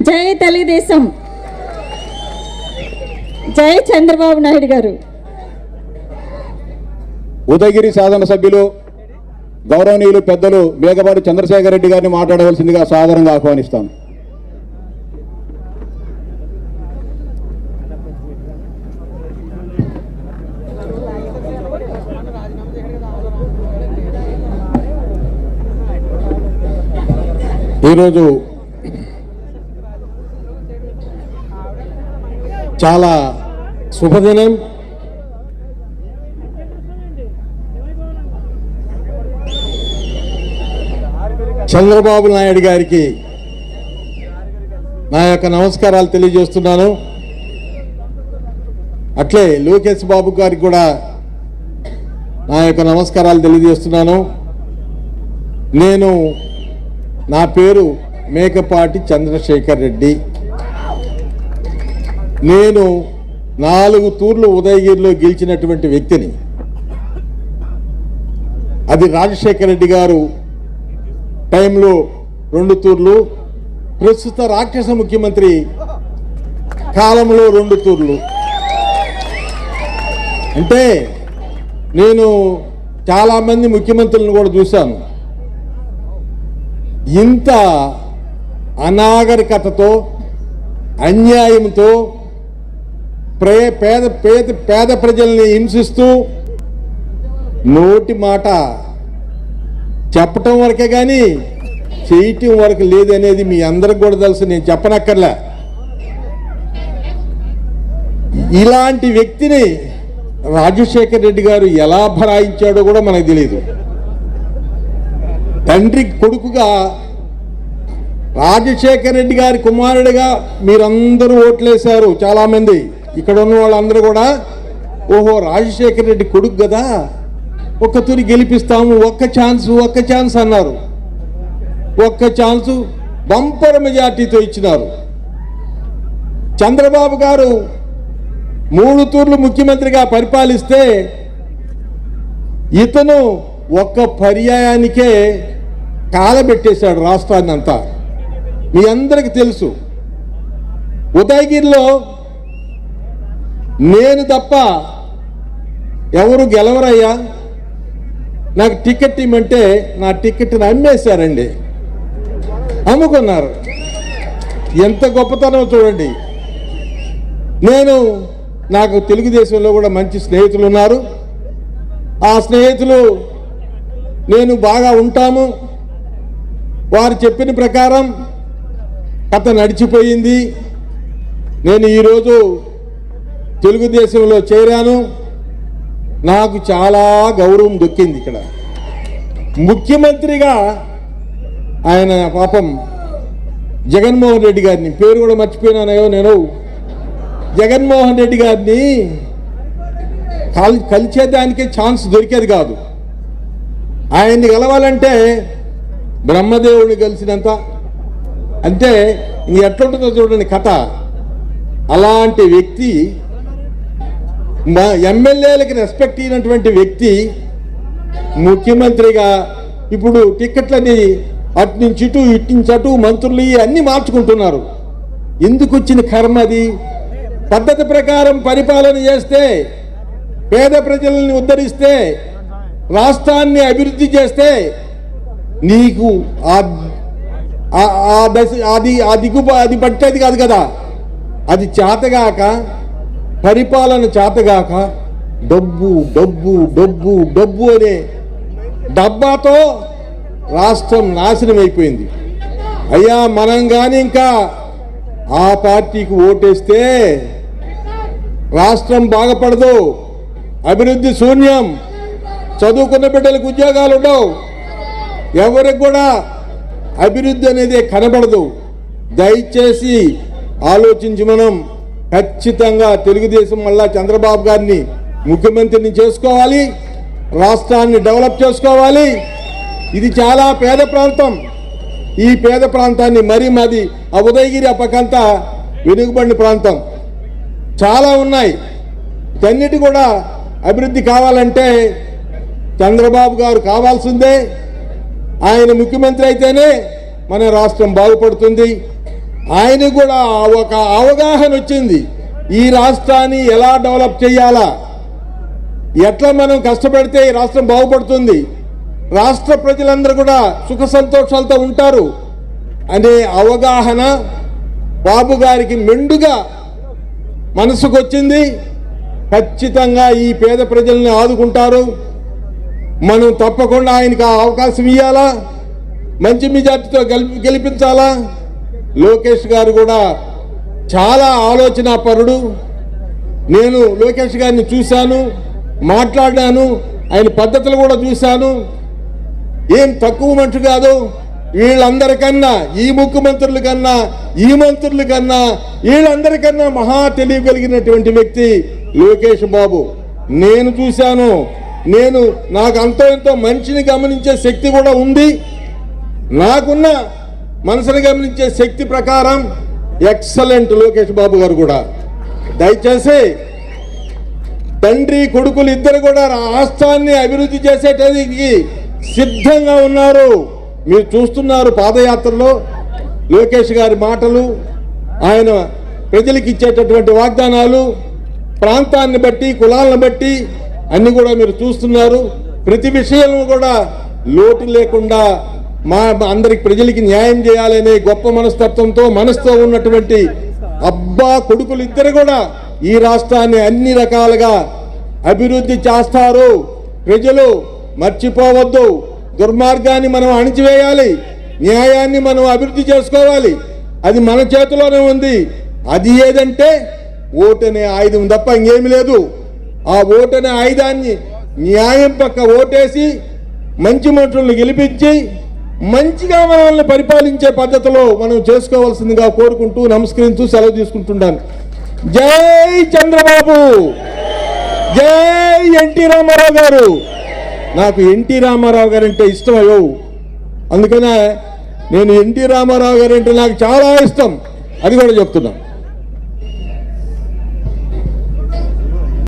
జై తెలుగుదేశం, జై చంద్రబాబు నాయుడు గారు. ఉదయగిరి శాసన సభ్యులు గౌరవనీయులు పెద్దలు మేఘపాటి చంద్రశేఖర్ రెడ్డి గారిని మాట్లాడవలసిందిగా సాదరంగా ఆహ్వానిస్తాను. ఈరోజు చాలా శుభదినం. చంద్రబాబు నాయుడు గారికి నా యొక్క నమస్కారాలు తెలియజేస్తున్నాను. అట్లే లోకేష్ బాబు గారికి కూడా నా యొక్క నమస్కారాలు తెలియజేస్తున్నాను. నా పేరు మేకపాటి చంద్రశేఖర్ రెడ్డి. నేను 4 తూర్లు ఉదయగిరిలో గెలిచినటువంటి వ్యక్తిని. అది రాజశేఖర రెడ్డి గారు టైంలో 2 తూర్లు, ప్రస్తుత రాక్షస ముఖ్యమంత్రి కాలంలో 2 తూర్లు. అంటే నేను చాలామంది ముఖ్యమంత్రులను కూడా చూశాను. ఇంత అనాగరికతతో, అన్యాయంతో పేద ప్రజల్ని హింసిస్తూ నోటి మాట చెప్పటం వరకే కానీ చేయటం వరకు లేదనేది మీ అందరికి కూడా తెలుసు, నేను చెప్పనక్కర్లే. ఇలాంటి వ్యక్తిని రాజశేఖర్ రెడ్డి గారు ఎలా భరాయించాడో కూడా మనకు తెలియదు. తండ్రి కొడుకుగా రాజశేఖర్ రెడ్డి గారి కుమారుడిగా మీరందరూ ఓట్లేశారు. చాలామంది ఇక్కడ ఉన్న వాళ్ళందరూ కూడా ఓహో రాజశేఖర్ రెడ్డి కొడుకు కదా, ఒక్క తూరి గెలిపిస్తాము, ఒక్క ఛాన్స్ అన్నారు. ఒక్క ఛాన్సు బంపర్ మెజార్టీతో ఇచ్చినారు. చంద్రబాబు గారు 3 తూర్లు ముఖ్యమంత్రిగా పరిపాలిస్తే ఇతను ఒక్క పర్యాయానికే కాలబెట్టేశాడు రాష్ట్రాన్ని అంతా. మీ అందరికి తెలుసు. ఉదయగిరిలో నేను తప్ప ఎవరు గెలవరయ్యా, నాకు టికెట్ ఇమ్మంటే నా టికెట్ని అమ్మేశారండి, అమ్ముకున్నారు. ఎంత గొప్పతనం చూడండి. నాకు తెలుగుదేశంలో కూడా మంచి స్నేహితులు ఉన్నారు. ఆ స్నేహితులు నేను బాగా ఉంటాము. వారు చెప్పిన ప్రకారం కథ నడిచిపోయింది. నేను ఈరోజు తెలుగుదేశంలో చేరాను. నాకు చాలా గౌరవం దొక్కింది. ఇక్కడ ముఖ్యమంత్రిగా ఆయన పాపం జగన్మోహన్ రెడ్డి గారిని, పేరు కూడా మర్చిపోయినానో నేను, జగన్మోహన్ రెడ్డి గారిని కలిసేదానికే ఛాన్స్ దొరికేది కాదు. ఆయన్ని గెలవాలంటే బ్రహ్మదేవుడిని కలిసినంత, అంటే ఇంక ఎట్లుంటుందో చూడండి కథ. అలాంటి వ్యక్తి, మా ఎమ్మెల్యేలకి రెస్పెక్ట్ ఇచ్చినటువంటి వ్యక్తి ముఖ్యమంత్రిగా ఇప్పుడు టిక్కెట్లని అటు నుంచి ఇటు, ఇటు నుంచి అటు, మంత్రులు అన్నీ మార్చుకుంటున్నారు. ఎందుకు వచ్చిన కర్మ అది? పద్ధతి ప్రకారం పరిపాలన చేస్తే, పేద ప్రజల్ని ఉద్ధరిస్తే, రాష్ట్రాన్ని అభివృద్ధి చేస్తే నీకు అది పట్టేది కాదు కదా. అది చేతగాక, పరిపాలన చేతగాక డబ్బు డబ్బు డబ్బు డబ్బు అనే డబ్బాతో రాష్ట్రం నాశనం అయిపోయింది. అయ్యా మనం కానీ ఇంకా ఆ పార్టీకి ఓటేస్తే రాష్ట్రం బాగుపడదు, అభివృద్ధి శూన్యం, చదువుకున్న బిడ్డలకు ఉద్యోగాలు ఉండవు, ఎవరికి కూడా అభివృద్ధి అనేది కనబడదు. దయచేసి ఆలోచించి మనం ఖచ్చితంగా తెలుగుదేశం మళ్ళా చంద్రబాబు గారిని ముఖ్యమంత్రిని చేసుకోవాలి, రాష్ట్రాన్ని డెవలప్ చేసుకోవాలి. ఇది చాలా పేద ప్రాంతం. ఈ పేద ప్రాంతాన్ని మాది ఆ ఉదయగిరి అప్పకంతా వెనుకబడిన ప్రాంతం చాలా ఉన్నాయి. ఇవన్నిటి కూడా అభివృద్ధి కావాలంటే చంద్రబాబు గారు కావాల్సిందే. ఆయన ముఖ్యమంత్రి అయితేనే మన రాష్ట్రం బాగుపడుతుంది. ఆయన కూడా ఒక అవగాహన వచ్చింది. ఈ రాష్ట్రాన్ని ఎలా డెవలప్ చేయాలా, ఎట్లా మనం కష్టపడితే ఈ రాష్ట్రం బాగుపడుతుంది, రాష్ట్ర ప్రజలందరూ కూడా సుఖ సంతోషాలతో ఉంటారు అనే అవగాహన బాబు గారికి మెండుగా మనసుకు వచ్చింది. ఖచ్చితంగా ఈ పేద ప్రజల్ని ఆదుకుంటారు. మనం తప్పకుండా ఆయనకు ఆ అవకాశం ఇవ్వాలా, మంచి మెజార్టీతో గెలిపించాలా. లోకేష్ గారు కూడా చాలా ఆలోచన పరుడు. నేను లోకేష్ గారిని చూశాను, మాట్లాడాను, ఆయన పద్ధతులు కూడా చూశాను. ఏం తక్కువ మనిషి కాదు. వీళ్ళందరికన్నా, ఈ ముఖ్యమంత్రుల కన్నా, ఈ మంత్రుల కన్నా, వీళ్ళందరికన్నా మహా తెలియగలిగినటువంటి వ్యక్తి లోకేష్ బాబు. నేను చూశాను. నాకు అంతో ఎంతో మనిషిని గమనించే శక్తి కూడా ఉంది. నాకున్న మనసుని గమనించే శక్తి ప్రకారం ఎక్సలెంట్ లోకేష్ బాబు గారు కూడా. దయచేసి తండ్రి కొడుకులు ఇద్దరు కూడా రాష్ట్రాన్ని అభివృద్ధి చేసేటానికి సిద్ధంగా ఉన్నారు. మీరు చూస్తున్నారు పాదయాత్రలో లోకేష్ గారి మాటలు, ఆయన ప్రజలకు ఇచ్చేటటువంటి వాగ్దానాలు, ప్రాంతాన్ని బట్టి కులాలను బట్టి అన్ని కూడా మీరు చూస్తున్నారు. ప్రతి విషయం కూడా లోటు లేకుండా మా అందరికి ప్రజలకి న్యాయం చేయాలనే గొప్ప మనసుతో ఉన్నటువంటి అబ్బా కొడుకులు ఇద్దరు కూడా ఈ రాష్ట్రాన్ని అన్ని రకాలుగా అభివృద్ధి చేస్తారు. ప్రజలు మర్చిపోవద్దు. దుర్మార్గాన్ని మనం అణిచివేయాలి, న్యాయాన్ని మనం అభివృద్ధి చేసుకోవాలి. అది మన చేతిలోనే ఉంది. అది ఏదంటే ఓటనే ఆయుధం తప్ప ఇంకేమి లేదు. ఆ ఓటనే ఆయుధాన్ని న్యాయం పక్క ఓటేసి మంచి మనుషులను గెలిపించి మంచిగా మనల్ని పరిపాలించే పద్ధతిలో మనం చేసుకోవాల్సిందిగా కోరుకుంటూ నమస్కరిస్తూ సెలవు తీసుకుంటున్నాను. జై చంద్రబాబు, జై ఎన్టీ రామారావు గారు. నాకు ఎన్టీ రామారావు గారు అంటే ఇష్టం అయ్యో, అందుకనే నేను ఎన్టీ రామారావు గారు అంటే నాకు చాలా ఇష్టం. అది కూడా చెప్తున్నాను.